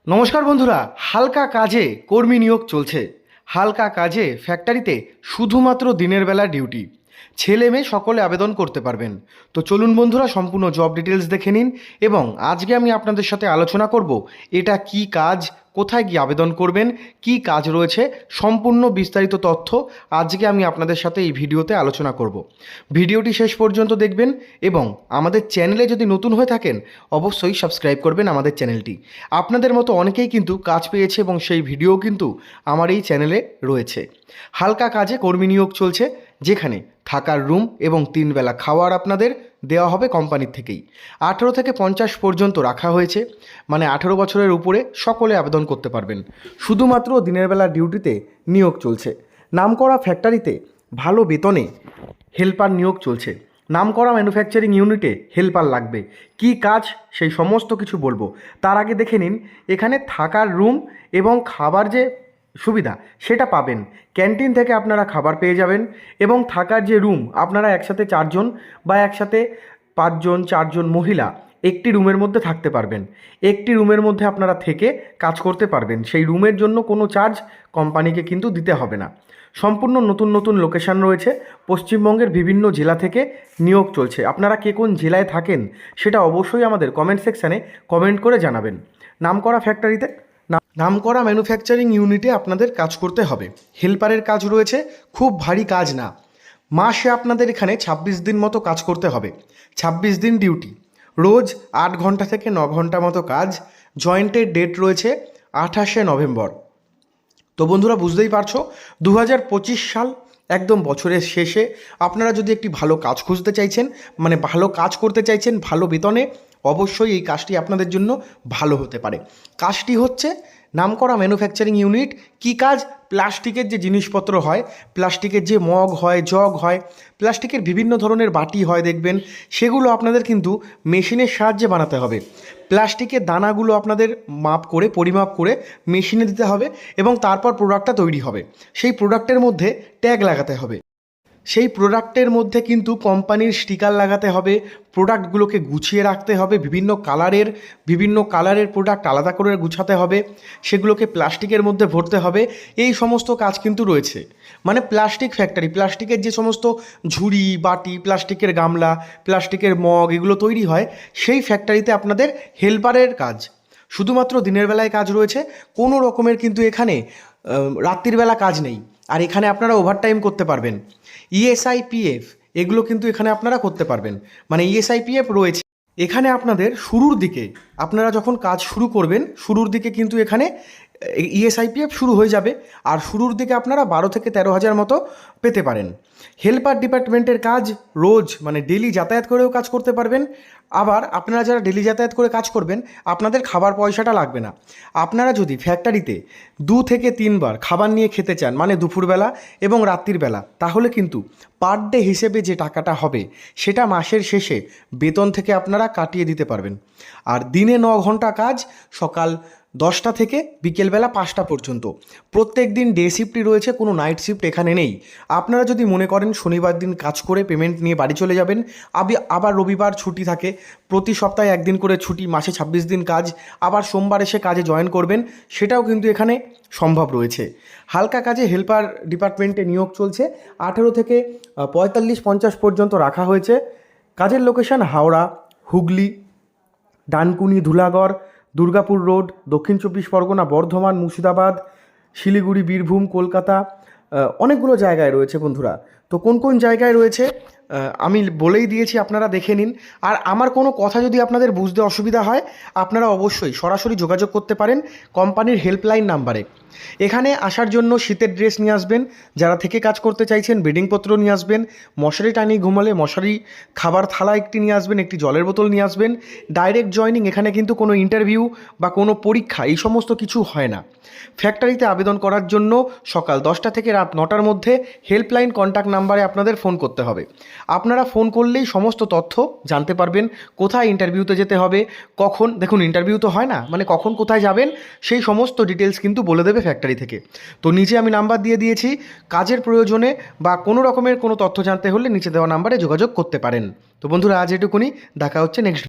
নমস্কার বন্ধুরা, হালকা কাজে কর্মী নিয়োগ চলছে। হালকা কাজে ফ্যাক্টরিতে শুধুমাত্র দিনের বেলা ডিউটি। ছেলে মেয়ে সকলে আবেদন করতে পারবেন। তো চলুন বন্ধুরা, সম্পূর্ণ জব ডিটেলস দেখে নিন এবং আজকে আমি আপনাদের সাথে আলোচনা করব এটা কি কাজ, কোথায় গিয়ে আবেদন করবেন, কি কাজ রয়েছে, সম্পূর্ণ বিস্তারিত তথ্য আজকে আমি আপনাদের সাথে এই ভিডিওতে আলোচনা করব। ভিডিওটি শেষ পর্যন্ত দেখবেন এবং আমাদের চ্যানেলে যদি নতুন হয়ে থাকেন অবশ্যই সাবস্ক্রাইব করবেন আমাদের চ্যানেলটি। আপনাদের মতো অনেকেই কিন্তু কাজ পেয়েছে এবং সেই ভিডিও কিন্তু আমার এই চ্যানেলে রয়েছে। হালকা কাজে কর্মী নিয়োগ চলছে, যেখানে থাকার রুম এবং 3 বেলা খাওয়ার আপনাদের দেওয়া হবে কোম্পানির থেকেই। 18 থেকে 50 পর্যন্ত রাখা হয়েছে, মানে 18 বছরের উপরে সকলে আবেদন করতে পারবেন। শুধুমাত্র দিনের বেলা ডিউটিতে নিয়োগ চলছে। নামকরা ফ্যাক্টরিতে ভালো বেতনে হেল্পার নিয়োগ চলছে। নামকরা ম্যানুফ্যাকচারিং ইউনিটে হেল্পার লাগবে। কি কাজ সেই সমস্ত কিছু বলবো। তার আগে দেখে নিন, এখানে থাকার রুম এবং খাবার যে সুবিধা সেটা পাবেন। ক্যান্টিন থেকে আপনারা খাবার পেয়ে যাবেন এবং থাকার যে রুম, আপনারা একসাথে 4 জন বা একসাথে 5 জন 4 জন মহিলা একটি রুমের মধ্যে থাকতে পারবেন। একটি রুমের মধ্যে আপনারা থেকে কাজ করতে পারবেন। সেই রুমের জন্য কোনো চার্জ কোম্পানিকে কিন্তু দিতে হবে না। সম্পূর্ণ নতুন নতুন লোকেশান রয়েছে। পশ্চিমবঙ্গের বিভিন্ন জেলা থেকে নিয়োগ চলছে। আপনারা কে কোন জেলায় থাকেন সেটা অবশ্যই আমাদের কমেন্ট সেকশানে কমেন্ট করে জানাবেন। নামকরা ফ্যাক্টরিতে নামকরা ম্যানুফ্যাকচারিং ইউনিটে আপনাদের কাজ করতে হবে। হেল্পারের কাজ রয়েছে, খুব ভারী কাজ না। মাসে আপনাদের এখানে 26 দিন মতো কাজ করতে হবে। 26 দিন ডিউটি, রোজ 8 ঘন্টা থেকে 9 ঘন্টা মতো কাজ। জয়েন্টের ডেট রয়েছে 28শে নভেম্বর। তো বন্ধুরা, বুঝতেই পারছো 2025 সাল একদম বছরের শেষে। আপনারা যদি একটি ভালো কাজ খুঁজতে চাইছেন, মানে ভালো কাজ করতে চাইছেন ভালো বেতনে, অবশ্যই এই কাজটি আপনাদের জন্য ভালো হতে পারে। কাজটি হচ্ছে নামকরা ম্যানুফ্যাকচারিং ইউনিট। কি কাজ? প্লাস্টিকের যে জিনিসপত্র হয়, প্লাস্টিকের যে মগ হয়, জগ হয়, প্লাস্টিকের বিভিন্ন ধরনের বাটি হয় দেখবেন, সেগুলো আপনাদের কিন্তু মেশিনের সাহায্যে বানাতে হবে। প্লাস্টিকের দানাগুলো আপনাদের মাপ করে পরিমাপ করে মেশিনে দিতে হবে এবং তারপর প্রোডাক্টটা তৈরি হবে। সেই প্রোডাক্টের মধ্যে ট্যাগ লাগাতে হবে। সেই প্রোডাক্টের মধ্যে কিন্তু কোম্পানির স্টিকার লাগাতে হবে। প্রোডাক্টগুলোকে গুছিয়ে রাখতে হবে। বিভিন্ন কালারের প্রোডাক্ট আলাদা করে গুছাতে হবে। সেগুলোকে প্লাস্টিকের মধ্যে ভরতে হবে। এই সমস্ত কাজ কিন্তু রয়েছে। মানে প্লাস্টিক ফ্যাক্টরি, প্লাস্টিকের যে সমস্ত ঝুড়ি বাটি, প্লাস্টিকের গামলা, প্লাস্টিকের মগ এগুলো তৈরি হয়, সেই ফ্যাক্টরিতে আপনাদের হেল্পারের কাজ। শুধুমাত্র দিনের বেলায় কাজ রয়েছে, কোনো রকমের কিন্তু এখানে রাত্রিবেলা কাজ নেই। আর এখানে আপনারা ওভারটাইম করতে পারবেন। ইএসআইপিএফ এগুলো কিন্তু এখানে আপনারা করতে পারবেন, মানে ইএসআইপিএফ রয়েছে এখানে। আপনাদের শুরুর দিকে, আপনারা যখন কাজ শুরু করবেন শুরুর দিকে কিন্তু এখানে ইএসআইপিএফ শুরু হয়ে যাবে। আর শুরুর দিকে আপনারা 12 থেকে 13 হাজার মতো পেতে পারেন। হেল্পার ডিপার্টমেন্টের কাজ রোজ, মানে ডেলি যাতায়াত করেও কাজ করতে পারবেন। আবার আপনারা যারা ডেলি যাতায়াত করে কাজ করবেন, আপনাদের খাবার পয়সাটা লাগবে না। আপনারা যদি ফ্যাক্টরিতে 2 থেকে 3 বার খাবার নিয়ে খেতে চান, মানে দুপুরবেলা এবং রাত্রিবেলা, তাহলে কিন্তু পার ডে হিসেবে যে টাকাটা হবে সেটা মাসের শেষে বেতন থেকে আপনারা কাটিয়ে দিতে পারবেন। আর দিনে 9 ঘন্টা কাজ, সকাল 10টা থেকে বিকেলবেলা 5টা পর্যন্ত। প্রত্যেক দিন ডে শিফটই রয়েছে, কোনো নাইট শিফট এখানে নেই। আপনারা যদি মনে করেন শনিবার দিন কাজ করে পেমেন্ট নিয়ে বাড়ি চলে যাবেন, আবার রবিবার ছুটি থাকে, প্রতি সপ্তাহে 1 দিন করে ছুটি, মাসে 26 দিন কাজ, আবার সোমবার এসে কাজে জয়েন করবেন, সেটাও কিন্তু এখানে সম্ভব রয়েছে। হালকা কাজে হেল্পার ডিপার্টমেন্টে নিয়োগ চলছে। 18 থেকে 45-50 পর্যন্ত রাখা হয়েছে। কাজের লোকেশন হাওড়া, হুগলি, ডানকুনি, ধুলাগড়, দুর্গাপুর রোড, দক্ষিণ 24 পরগনা, বর্ধমান, মুর্শিদাবাদ, শিলিগুড়ি, বীরভূম, কলকাতা, অনেকগুলো জায়গায় রয়েছে বন্ধুরা। তো কোন কোন জায়গায় রয়েছে আমি বলেই দিয়েছি, আপনারা দেখে নিন। আর আমার কোনো কথা যদি আপনাদের বুঝতে অসুবিধা হয়, আপনারা অবশ্যই সরাসরি যোগাযোগ করতে পারেন কোম্পানির হেল্পলাইন নাম্বারে। এখানে আসার জন্য শীতের ড্রেস নিয়ে আসবেন, যারা থেকে কাজ করতে চাইছেন বেডিংপত্র নিয়ে আসবেন, মশারি টানিয়ে ঘুমালে মশারি, খাবার থালা একটি নিয়ে আসবেন, একটি জলের বোতল নিয়ে আসবেন। ডাইরেক্ট জয়নিং, এখানে কিন্তু কোনো ইন্টারভিউ বা কোনো পরীক্ষা এই সমস্ত কিছু হয় না। ফ্যাক্টরিতে আবেদন করার জন্য সকাল 10টা থেকে রাত 9টার মধ্যে হেল্পলাইন কন্ট্যাক্ট নাম্বারে আপনাদের ফোন করতে হবে। আপনারা ফোন করলেই সমস্ত তথ্য জানতে পারবেন। কোথায় ইন্টারভিউতে যেতে হবে, কখন, দেখুন ইন্টারভিউ তো হয় না, মানে কখন কোথায় যাবেন সেই সমস্ত ডিটেলস কিন্তু বলে দেবে ফ্যাক্টরি থেকে। তো নিচে আমি নাম্বার দিয়ে দিয়েছি, কাজের প্রয়োজনে বা কোনো রকমের কোনো তথ্য জানতে হলে নিচে দেওয়া নাম্বারে যোগাযোগ করতে পারেন। তো বন্ধুরা, আজ এটুকুনি, দেখা হচ্ছে নেক্সট।